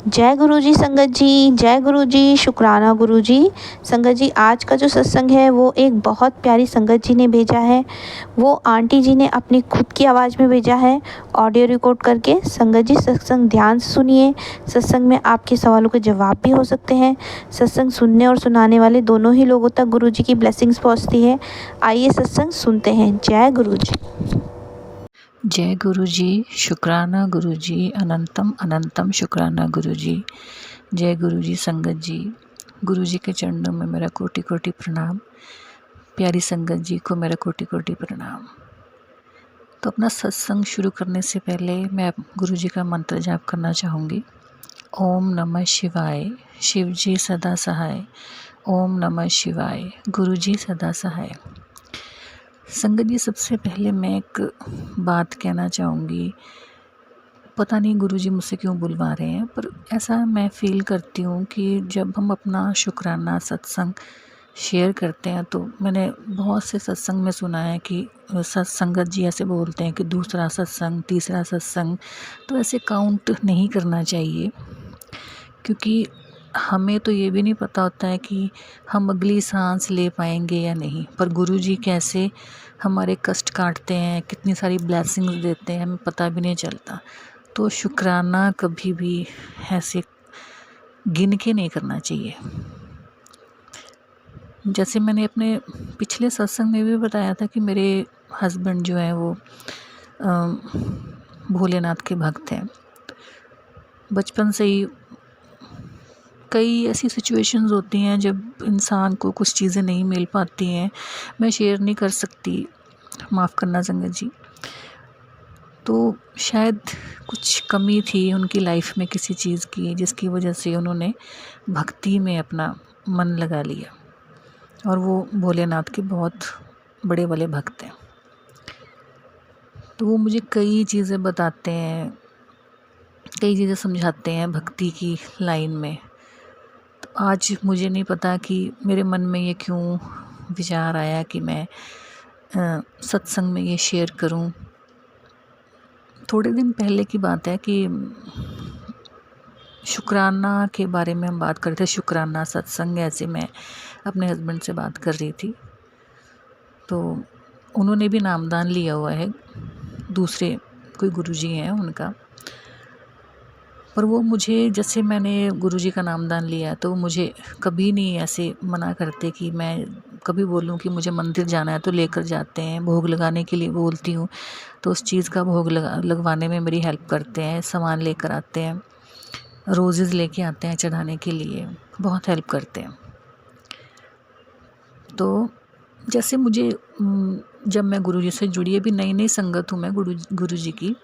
जय गुरु जी संगत जी, जय गुरु जी, शुक्राना गुरु जी। संगत जी, आज का जो सत्संग है वो एक बहुत प्यारी संगत जी ने भेजा है। वो आंटी जी ने अपनी खुद की आवाज़ में भेजा है, ऑडियो रिकॉर्ड करके। संगत जी, सत्संग ध्यान से सुनिए। सत्संग में आपके सवालों के जवाब भी हो सकते हैं। सत्संग सुनने और सुनाने वाले दोनों ही लोगों तक गुरु जी की ब्लेसिंग्स पहुँचती है। आइए सत्संग सुनते हैं। जय गुरु जी। जय गुरु जी, शुक्राना गुरु जी, अनंतम अनंतम शुक्राना गुरु जी। जय गुरु जी संगत जी, गुरु जी के चरणों में मेरा कोटि कोटि प्रणाम। प्यारी संगत जी को मेरा कोटि कोटि प्रणाम। तो अपना सत्संग शुरू करने से पहले मैं गुरु जी का मंत्र जाप करना चाहूँगी। ओम नमः शिवाय, शिव जी सदा सहाय। ओम नमः शिवाय, गुरु जी सदा सहाय। संगत जी, सबसे पहले मैं एक बात कहना चाहूँगी। पता नहीं गुरुजी मुझसे क्यों बुलवा रहे हैं, पर ऐसा मैं फ़ील करती हूँ कि जब हम अपना शुक्राना सत्संग शेयर करते हैं तो मैंने बहुत से सत्संग में सुना है कि सत्संगत जी ऐसे बोलते हैं कि दूसरा सत्संग, तीसरा सत्संग। तो ऐसे काउंट नहीं करना चाहिए, क्योंकि हमें तो ये भी नहीं पता होता है कि हम अगली सांस ले पाएंगे या नहीं। पर गुरुजी कैसे हमारे कष्ट काटते हैं, कितनी सारी ब्लेसिंग्स देते हैं, हमें पता भी नहीं चलता। तो शुक्राना कभी भी ऐसे गिन के नहीं करना चाहिए। जैसे मैंने अपने पिछले सत्संग में भी बताया था कि मेरे हस्बैंड जो है वो भोलेनाथ के भक्त हैं। बचपन से ही कई ऐसी सिचुएशंस होती हैं जब इंसान को कुछ चीज़ें नहीं मिल पाती हैं। मैं शेयर नहीं कर सकती, माफ़ करना संगत जी। तो शायद कुछ कमी थी उनकी लाइफ में किसी चीज़ की, जिसकी वजह से उन्होंने भक्ति में अपना मन लगा लिया, और वो भोलेनाथ के बहुत बड़े वाले भक्त हैं। तो वो मुझे कई चीज़ें बताते हैं, कई चीज़ें समझाते हैं भक्ति की लाइन में। तो आज मुझे नहीं पता कि मेरे मन में ये क्यों विचार आया कि मैं सत्संग में ये शेयर करूं। थोड़े दिन पहले की बात है कि शुक्राना के बारे में हम बात कर रहे थे, शुक्राना सत्संग। ऐसे मैं अपने हस्बैंड से बात कर रही थी, तो उन्होंने भी नामदान लिया हुआ है, दूसरे कोई गुरुजी हैं उनका। पर वो मुझे, जैसे मैंने गुरुजी का नामदान लिया तो मुझे कभी नहीं ऐसे मना करते कि मैं कभी बोलूं कि मुझे मंदिर जाना है तो लेकर जाते हैं। भोग लगाने के लिए बोलती हूँ तो उस चीज़ का भोग लगवाने में मेरी हेल्प करते हैं, सामान लेकर आते हैं, रोज़ेज़ लेके आते हैं चढ़ाने के लिए, बहुत हेल्प करते हैं। तो जैसे मुझे जब मैं गुरुजी से जुड़ी, अभी नई नई संगत हूँ मैं गुरुजी की।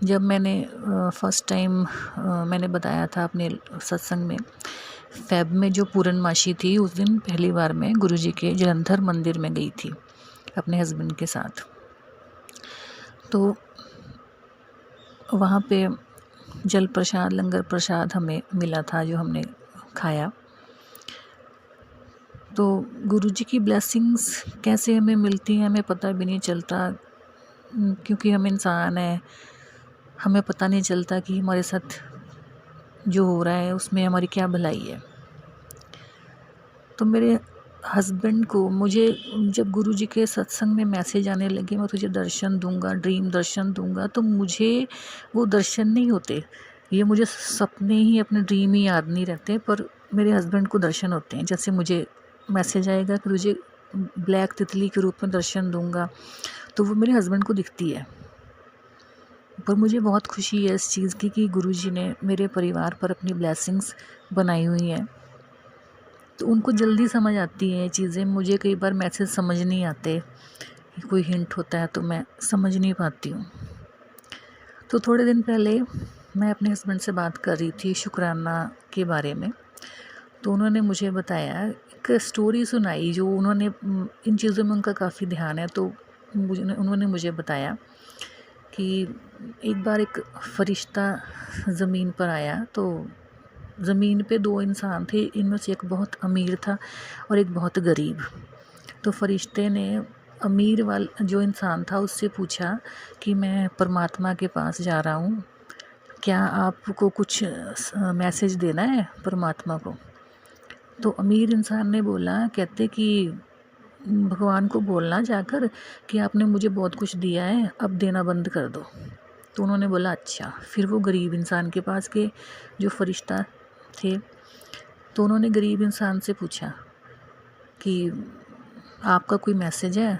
जब मैंने फर्स्ट टाइम मैंने बताया था अपने सत्संग में, फ़ेब में जो पूर्णमासी थी उस दिन पहली बार मैं गुरुजी के जलंधर मंदिर में गई थी अपने हस्बैंड के साथ। तो वहाँ पे जल प्रसाद, लंगर प्रसाद हमें मिला था जो हमने खाया। तो गुरुजी की ब्लेसिंग्स कैसे हमें मिलती हैं हमें पता भी नहीं चलता, क्योंकि हम इंसान हैं, हमें पता नहीं चलता कि हमारे साथ जो हो रहा है उसमें हमारी क्या भलाई है। तो मेरे हस्बैंड को, मुझे जब गुरुजी के सत्संग में मैसेज आने लगे, मैं तुझे दर्शन दूंगा, ड्रीम दर्शन दूंगा, तो मुझे वो दर्शन नहीं होते, ये मुझे सपने ही, अपने ड्रीम ही याद नहीं रहते, पर मेरे हस्बैंड को दर्शन होते हैं। जैसे मुझे मैसेज आएगा कि तुझे ब्लैक तितली के रूप में दर्शन दूंगा, तो वो मेरे हस्बैंड को दिखती है। पर मुझे बहुत खुशी है इस चीज़ की कि गुरुजी ने मेरे परिवार पर अपनी ब्लेसिंग्स बनाई हुई हैं। तो उनको जल्दी समझ आती हैं चीज़ें, मुझे कई बार मैसेज समझ नहीं आते, कोई हिंट होता है तो मैं समझ नहीं पाती हूँ। तो थोड़े दिन पहले मैं अपने हस्बैंड से बात कर रही थी शुक्राना के बारे में, तो उन्होंने मुझे बताया, एक स्टोरी सुनाई जो उन्होंने, इन चीज़ों में उनका काफ़ी ध्यान है। तो उन्होंने मुझे बताया कि एक बार एक फरिश्ता ज़मीन पर आया। तो ज़मीन पे दो इंसान थे, इनमें से एक बहुत अमीर था और एक बहुत गरीब। तो फरिश्ते ने अमीर वाला जो इंसान था उससे पूछा कि मैं परमात्मा के पास जा रहा हूँ, क्या आपको कुछ मैसेज देना है परमात्मा को? तो अमीर इंसान ने बोला, कहते कि भगवान को बोलना जाकर कि आपने मुझे बहुत कुछ दिया है, अब देना बंद कर दो। तो उन्होंने बोला अच्छा। फिर वो गरीब इंसान के पास गए जो फरिश्ता थे। तो उन्होंने गरीब इंसान से पूछा कि आपका कोई मैसेज है?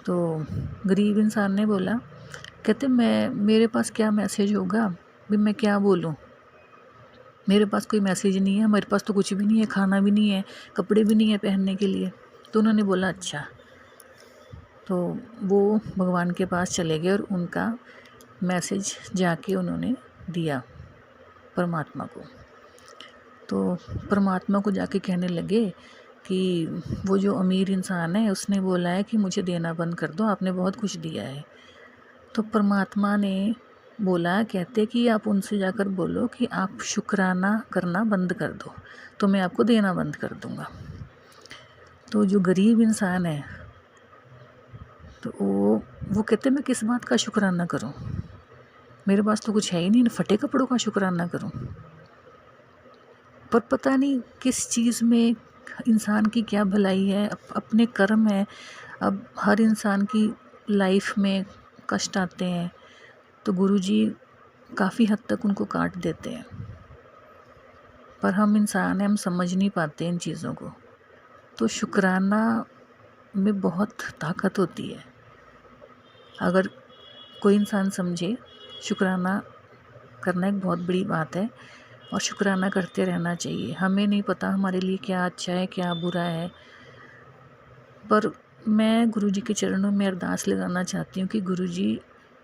तो गरीब इंसान ने बोला, कहते मेरे पास क्या मैसेज होगा, भी मैं क्या बोलूँ, मेरे पास कोई मैसेज नहीं है, मेरे पास तो कुछ भी नहीं है, खाना भी नहीं है, कपड़े भी नहीं है पहनने के लिए। तो उन्होंने बोला अच्छा। तो वो भगवान के पास चले गए और उनका मैसेज जाके उन्होंने दिया परमात्मा को। तो परमात्मा को जाके कहने लगे कि वो जो अमीर इंसान है उसने बोला है कि मुझे देना बंद कर दो, आपने बहुत कुछ दिया है। तो परमात्मा ने बोला, कहते कि आप उनसे जाकर बोलो कि आप शुक्राना करना बंद कर दो, तो मैं आपको देना बंद कर दूंगा। तो जो गरीब इंसान है तो वो कहते मैं किस बात का शुक्राना करूं, मेरे पास तो कुछ है ही नहीं, फटे कपड़ों का शुक्राना करूं। पर पता नहीं किस चीज़ में इंसान की क्या भलाई है, अपने कर्म है। अब हर इंसान की लाइफ में कष्ट आते हैं तो गुरुजी काफ़ी हद तक उनको काट देते हैं, पर हम इंसान हैं, हम समझ नहीं पाते इन चीज़ों को। तो शुक्राना में बहुत ताकत होती है। अगर कोई इंसान समझे शुक्राना करना एक बहुत बड़ी बात है और शुक्राना करते रहना चाहिए। हमें नहीं पता हमारे लिए क्या अच्छा है क्या बुरा है, पर मैं गुरुजी के चरणों में अरदास लगाना चाहती हूँ कि गुरुजी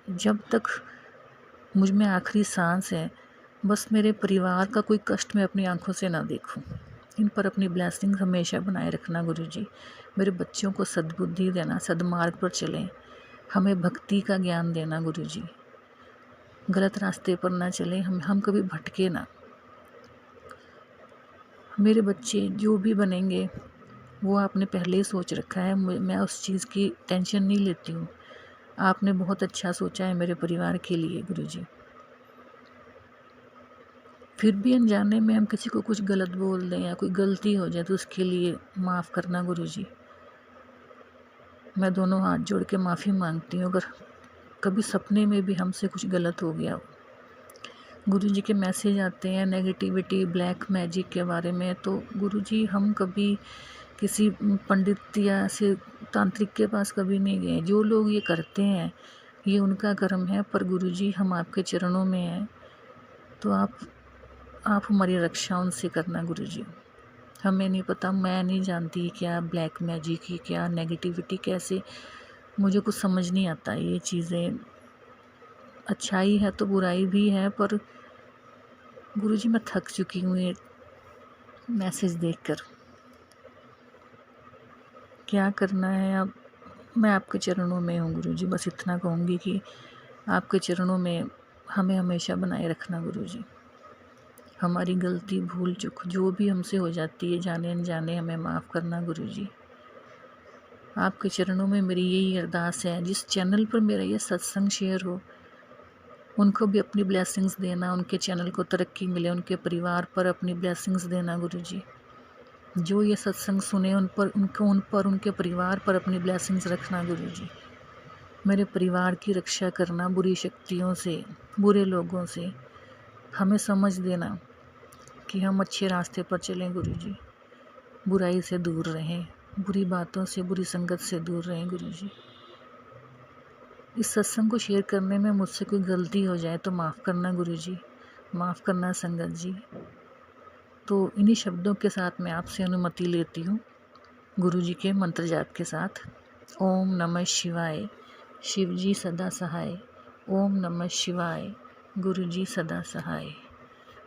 जब तक मुझ में आखिरी सांस है, बस मेरे परिवार का कोई कष्ट मैं अपनी आंखों से ना देखूं। इन पर अपनी ब्लेसिंग हमेशा बनाए रखना गुरुजी। मेरे बच्चों को सद्बुद्धि देना, सद्मार्ग पर चलें, हमें भक्ति का ज्ञान देना गुरुजी। गलत रास्ते पर ना चलें, हम कभी भटके ना। मेरे बच्चे जो भी बनेंगे वो आपने पहले ही सोच रखा है, मैं उस चीज़ की टेंशन नहीं लेती हूँ। आपने बहुत अच्छा सोचा है मेरे परिवार के लिए गुरुजी। फिर भी अनजाने में हम किसी को कुछ गलत बोल दें या कोई गलती हो जाए तो उसके लिए माफ़ करना गुरुजी। मैं दोनों हाथ जोड़ के माफ़ी मांगती हूँ अगर कभी सपने में भी हमसे कुछ गलत हो गया। गुरुजी के मैसेज आते हैं नेगेटिविटी, ब्लैक मैजिक के बारे में, तो गुरुजी हम कभी किसी पंडित या ऐसे तांत्रिक के पास कभी नहीं गए। जो लोग ये करते हैं ये उनका कर्म है, पर गुरुजी हम आपके चरणों में हैं, तो आप हमारी रक्षा उनसे करना गुरुजी। हमें नहीं पता, मैं नहीं जानती क्या ब्लैक मैजिक ही क्या नेगेटिविटी कैसे, मुझे कुछ समझ नहीं आता ये चीज़ें। अच्छाई है तो बुराई भी है, पर गुरुजी मैं थक चुकी हूँ ये मैसेज देखकर। क्या करना है अब, मैं आपके चरणों में हूँ गुरुजी। बस इतना कहूँगी कि आपके चरणों में हमें हमेशा बनाए रखना गुरुजी। हमारी गलती भूल चूक जो भी हमसे हो जाती है जाने अनजाने, हमें माफ़ करना गुरुजी। आपके चरणों में मेरी यही अरदास है, जिस चैनल पर मेरा ये सत्संग शेयर हो उनको भी अपनी ब्लेसिंग्स देना, उनके चैनल को तरक्की मिले, उनके परिवार पर अपनी ब्लेसिंग्स देना गुरुजी। जो ये सत्संग सुने उन पर उनके परिवार पर अपनी ब्लेसिंग्स रखना गुरुजी। मेरे परिवार की रक्षा करना बुरी शक्तियों से, बुरे लोगों से। हमें समझ देना कि हम अच्छे रास्ते पर चलें गुरुजी, बुराई से दूर रहें, बुरी बातों से, बुरी संगत से दूर रहें गुरुजी। इस सत्संग को शेयर करने में मुझसे कोई गलती हो जाए तो माफ़ करना गुरुजी, माफ़ करना संगत जी। तो इन्हीं शब्दों के साथ मैं आपसे अनुमति लेती हूँ गुरुजी के मंत्र जाप के साथ। ओम नमः शिवाय, शिव जी सदा सहाय। ओम नमः शिवाय, गुरुजी सदा सहाय।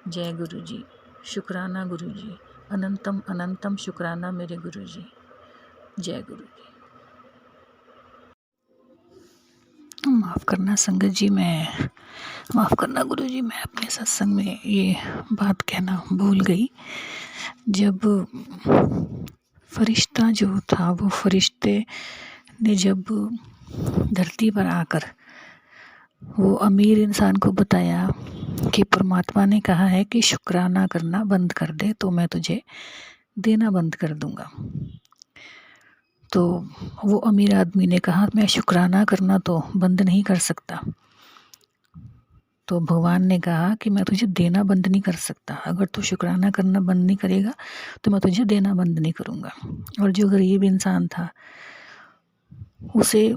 जय गुरुजी, शुक्राना गुरुजी, अनंतम अनंतम शुक्राना मेरे गुरुजी। जय गुरुजी। माफ़ करना संगत जी, माफ़ करना गुरुजी, मैं अपने सत्संग में ये बात कहना भूल गई। जब फरिश्ता जो था, वो फरिश्ते ने जब धरती पर आकर वो अमीर इंसान को बताया कि परमात्मा ने कहा है कि शुक्राना करना बंद कर दे तो मैं तुझे देना बंद कर दूंगा। तो वो अमीर आदमी ने कहा मैं शुक्राना करना तो बंद नहीं कर सकता। तो भगवान ने कहा कि मैं तुझे देना बंद नहीं कर सकता, अगर तू शुक्राना करना बंद नहीं करेगा तो मैं तुझे देना बंद नहीं करूँगा। और जो गरीब इंसान था उसे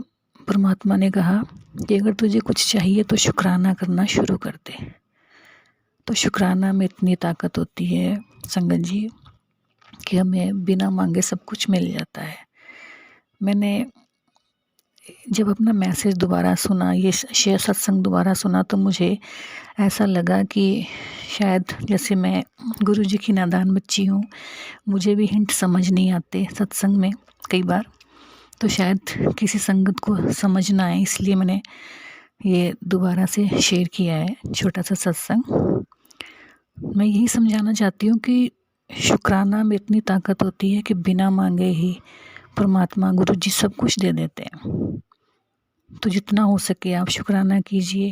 परमात्मा ने कहा कि अगर तुझे कुछ चाहिए तो शुक्राना करना शुरू कर दे। तो शुक्राना में इतनी ताकत होती है संगत जी कि हमें बिना मांगे सब कुछ मिल जाता है। मैंने जब अपना मैसेज दोबारा सुना, ये शेयर सत्संग दोबारा सुना, तो मुझे ऐसा लगा कि शायद जैसे मैं गुरुजी की नादान बच्ची हूँ, मुझे भी हिंट समझ नहीं आते सत्संग में कई बार, तो शायद किसी संगत को समझ ना आए, इसलिए मैंने ये दोबारा से शेयर किया है छोटा सा सत्संग। मैं यही समझाना चाहती हूँ कि शुक्राना में इतनी ताकत होती है कि बिना मांगे ही परमात्मा गुरुजी सब कुछ दे देते हैं। तो जितना हो सके आप शुक्राना कीजिए।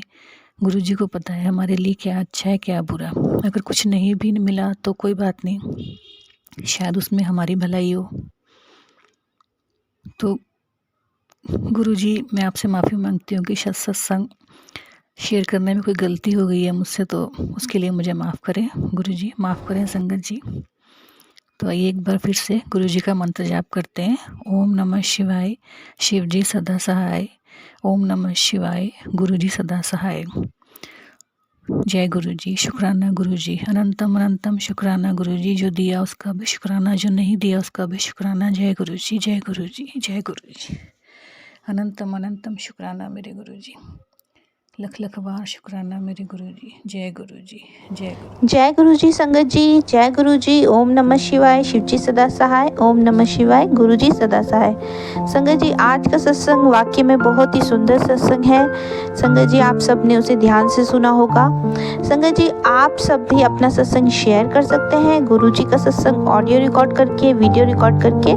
गुरुजी को पता है हमारे लिए क्या अच्छा है क्या बुरा। अगर कुछ नहीं भी मिला तो कोई बात नहीं, शायद उसमें हमारी भलाई हो। तो गुरुजी मैं आपसे माफ़ी मांगती हूँ कि शायद सत्संग शेयर करने में कोई गलती हो गई है मुझसे, तो उसके लिए मुझे माफ़ करें गुरुजी, माफ़ करें संगत जी। तो आइए एक बार फिर से गुरुजी का मंत्र जाप करते हैं। ओम नमः शिवाय, शिव जी सदा सहाय। ओम नमः शिवाय, गुरुजी सदा सहाय। जय गुरुजी, शुक्राना गुरुजी, अनंतम अनंतम शुक्राना गुरुजी, जो दिया उसका भी शुक्राना, जो नहीं दिया उसका भी शुक्राना। जय गुरुजी, जय गुरुजी, जय गुरुजी, अनंतम अनंतम शुक्राना मेरे गुरुजी, लख लख बार शुक्राना मेरे गुरुजी। जय गुरुजी, जय गुरु। जय गुरुजी संगत जी, जय गुरुजी। ओम नमः शिवाय, शिवजी सदा सहाय। ओम नमः शिवाय, गुरुजी सदा सहाय। संगत जी आज का सत्संग वाकई में बहुत ही सुंदर सत्संग है। संगत जी आप सब ने उसे ध्यान से सुना होगा। संगत जी आप सब भी अपना सत्संग शेयर कर सकते हैं। गुरुजी का सत्संग ऑडियो रिकॉर्ड करके, वीडियो रिकॉर्ड करके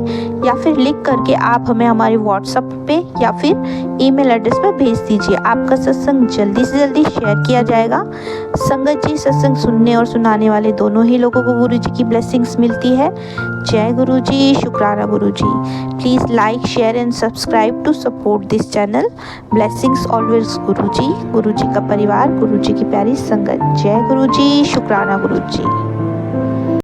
या फिर लिख करके आप हमें हमारे व्हाट्सएप पे या फिर ईमेल एड्रेस पर भेज दीजिए। आपका सत्संग जल्दी से जल्दी शेयर किया जाएगा। संगत जी सत्संग सुनने और सुनाने वाले दोनों ही लोगों को गुरुजी की ब्लेसिंग्स मिलती है। जय गुरुजी, शुक्राना Guruji. Please like, share and subscribe to support this channel. Blessings always Guruji, Guruji का परिवार, गुरुजी की प्यारी संगत। जय गुरुजी, शुक्राना गुरुजी।